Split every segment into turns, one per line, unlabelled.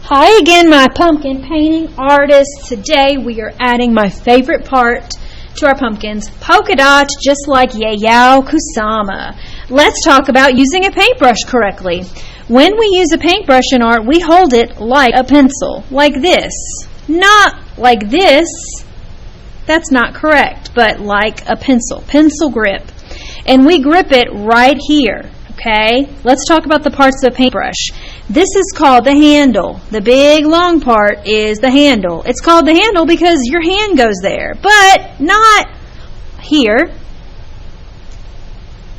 Hi again, my pumpkin painting artists. Today we are adding my favorite part to our pumpkins, polka dots, just like Yayao Kusama. Let's talk about using a paintbrush correctly. When we use a paintbrush in art, we hold it like a pencil, like this. Not like this. That's not correct, but like a pencil grip. And we grip it right here. Okay, let's talk about the parts of the paintbrush. This is called the handle. The big long part is the handle. It's called the handle because your hand goes there, but not here.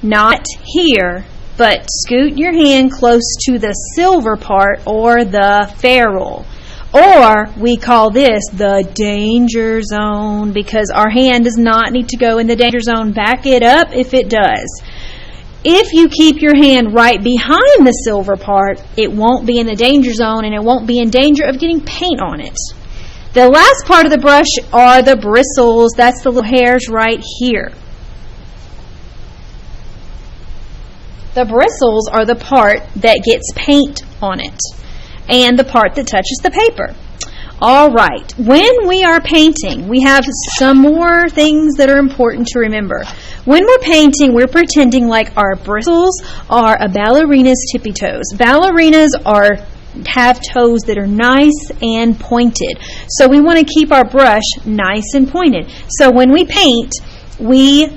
Not here, but scoot your hand close to the silver part or the ferrule. Or we call this the danger zone because our hand does not need to go in the danger zone. Back it up if it does. If you keep your hand right behind the silver part, it won't be in the danger zone and it won't be in danger of getting paint on it. The last part of the brush are the bristles. That's the little hairs right here. The bristles are the part that gets paint on it and the part that touches the paper. All right, when we are painting, we have some more things that are important to remember. When we're painting, we're pretending like our bristles are a ballerina's tippy toes. Ballerinas have toes that are nice and pointed. So we want to keep our brush nice and pointed. So when we paint, we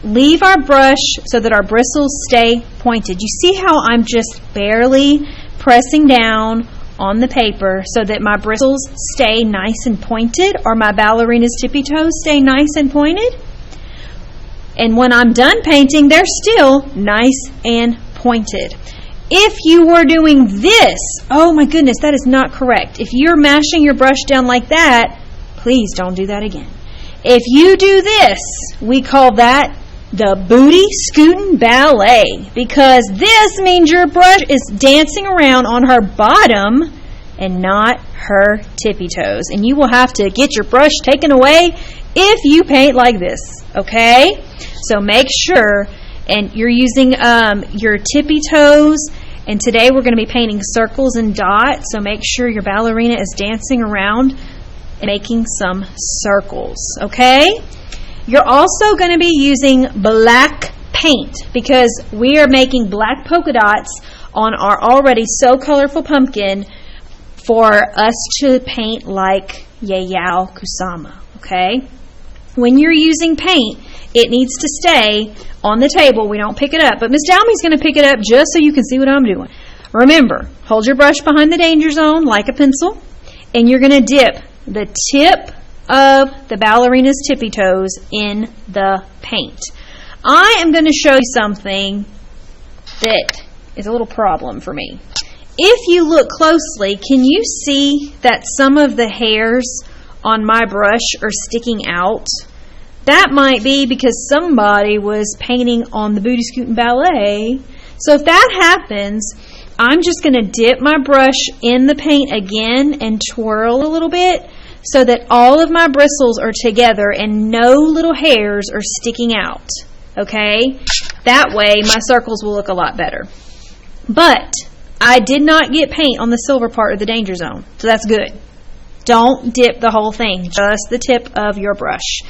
leave our brush so that our bristles stay pointed. You see how I'm just barely pressing down on the paper so that my bristles stay nice and pointed, or my ballerina's tippy toes stay nice and pointed? And when I'm done painting, they're still nice and pointed. If you were doing this, oh my goodness, that is not correct. If you're mashing your brush down like that, please don't do that again. If you do this, we call that the booty scootin' ballet, because this means your brush is dancing around on her bottom and not her tippy toes. And you will have to get your brush taken away if you paint like this, okay? So make sure, and you're using your tippy toes, and today we're going to be painting circles and dots, so make sure your ballerina is dancing around and making some circles, okay? You're also going to be using black paint because we are making black polka dots on our already so colorful pumpkin for us to paint like Yayao Kusama, okay? When you're using paint, it needs to stay on the table. We don't pick it up, but Miss Dalmy's going to pick it up just so you can see what I'm doing. Remember, hold your brush behind the danger zone like a pencil, and you're going to dip the tip of the ballerina's tippy toes in the paint. I am going to show you something that is a little problem for me. If you look closely, can you see that some of the hairs on my brush are sticking out? That might be because somebody was painting on the booty scootin' ballet. So if that happens, I'm just going to dip my brush in the paint again and twirl a little bit so that all of my bristles are together and no little hairs are sticking out, okay? That way my circles will look a lot better. But I did not get paint on the silver part of the danger zone, so that's good. Don't dip the whole thing, just the tip of your brush.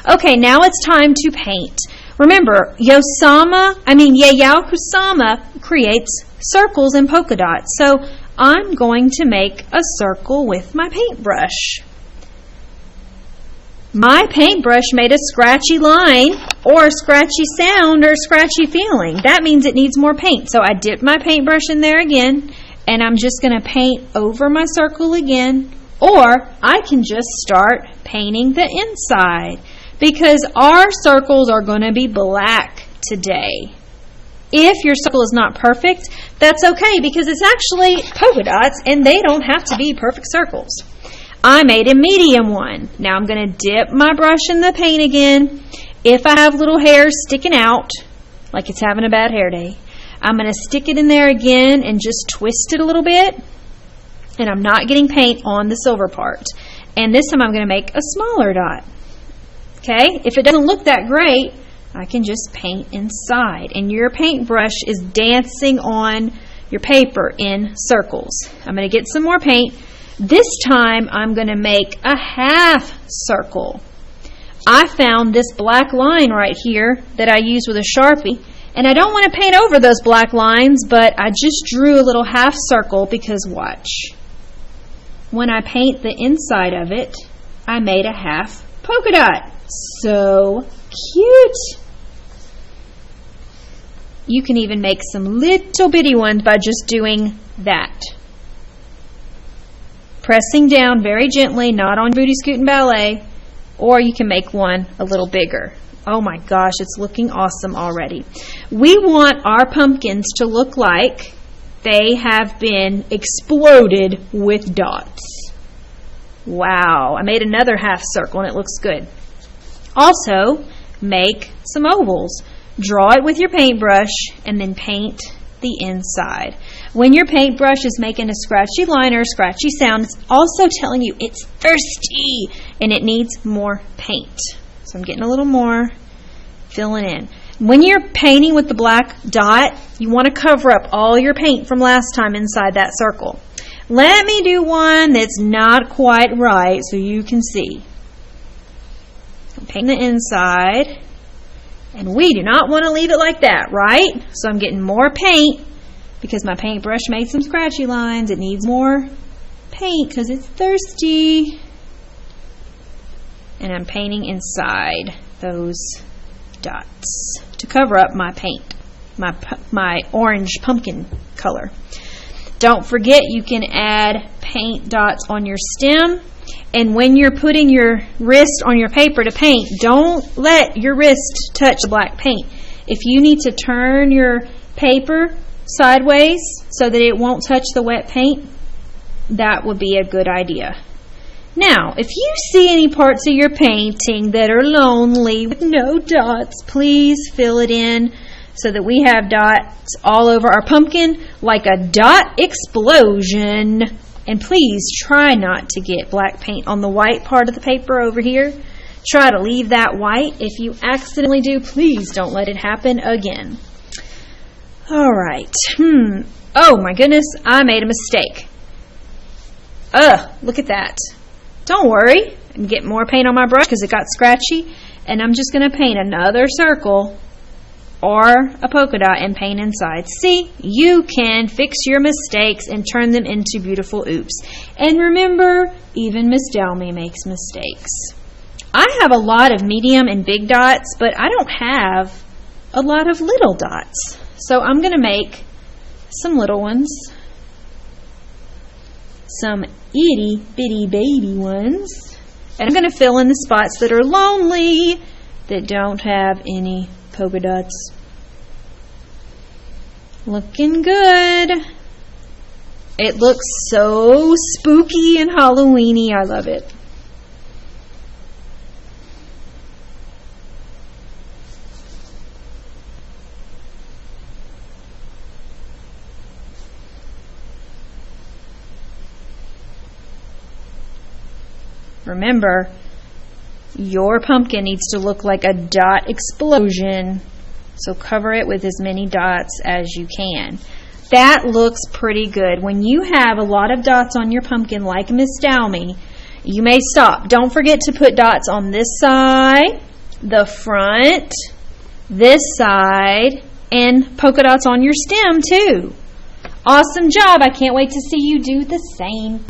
Okay, now it's time to paint. Remember, Yayao Kusama creates circles and polka dots, so I'm going to make a circle with my paintbrush. My paintbrush made a scratchy line or a scratchy sound or a scratchy feeling. That means it needs more paint. So I dipped my paintbrush in there again, and I'm just going to paint over my circle again. Or I can just start painting the inside because our circles are going to be black today. If your circle is not perfect, that's okay because it's actually polka dots and they don't have to be perfect circles. I made a medium one. Now I'm going to dip my brush in the paint again. If I have little hairs sticking out, like it's having a bad hair day, I'm going to stick it in there again and just twist it a little bit. And I'm not getting paint on the silver part. And this time I'm going to make a smaller dot. Okay? If it doesn't look that great, I can just paint inside. And your paintbrush is dancing on your paper in circles. I'm going to get some more paint. This time I'm going to make a half circle. I found this black line right here that I used with a Sharpie, and I don't want to paint over those black lines, but I just drew a little half circle because watch. When I paint the inside of it, I made a half polka dot. So cute! You can even make some little bitty ones by just doing that. Pressing down very gently, not on booty scootin' ballet, or you can make one a little bigger. Oh my gosh, it's looking awesome already. We want our pumpkins to look like they have been exploded with dots. Wow, I made another half circle and it looks good. Also, make some ovals. Draw it with your paintbrush and then paint the inside. When your paintbrush is making a scratchy line or a scratchy sound, it's also telling you it's thirsty and it needs more paint. So I'm getting a little more, filling in. When you're painting with the black dot, you want to cover up all your paint from last time inside that circle. Let me do one that's not quite right so you can see. I'm painting the inside, and we do not want to leave it like that, right? So I'm getting more paint because my paintbrush made some scratchy lines. It needs more paint because it's thirsty. And I'm painting inside those dots to cover up my paint, my orange pumpkin color. Don't forget you can add paint dots on your stem, and when you're putting your wrist on your paper to paint, don't let your wrist touch the black paint. If you need to turn your paper sideways so that it won't touch the wet paint, that would be a good idea. Now, if you see any parts of your painting that are lonely with no dots, please fill it in so that we have dots all over our pumpkin like a dot explosion. And please try not to get black paint on the white part of the paper over here. Try to leave that white. If you accidentally do, please don't let it happen again. All right. Oh my goodness, I made a mistake. Look at that. Don't worry, I can get more paint on my brush because it got scratchy, and I'm just going to paint another circle or a polka dot and paint inside. See, you can fix your mistakes and turn them into beautiful oops. And remember, even Miss Dalmy makes mistakes. I have a lot of medium and big dots, but I don't have a lot of little dots. So I'm going to make some little ones. Some itty bitty baby ones, and I'm going to fill in the spots that are lonely, that don't have any polka dots. Looking good. It looks so spooky and Halloweeny. I love it. Remember, your pumpkin needs to look like a dot explosion, so cover it with as many dots as you can. That looks pretty good. When you have a lot of dots on your pumpkin like Miss Dalmy, you may stop. Don't forget to put dots on this side, the front, this side, and polka dots on your stem too. Awesome job. I can't wait to see you do the same.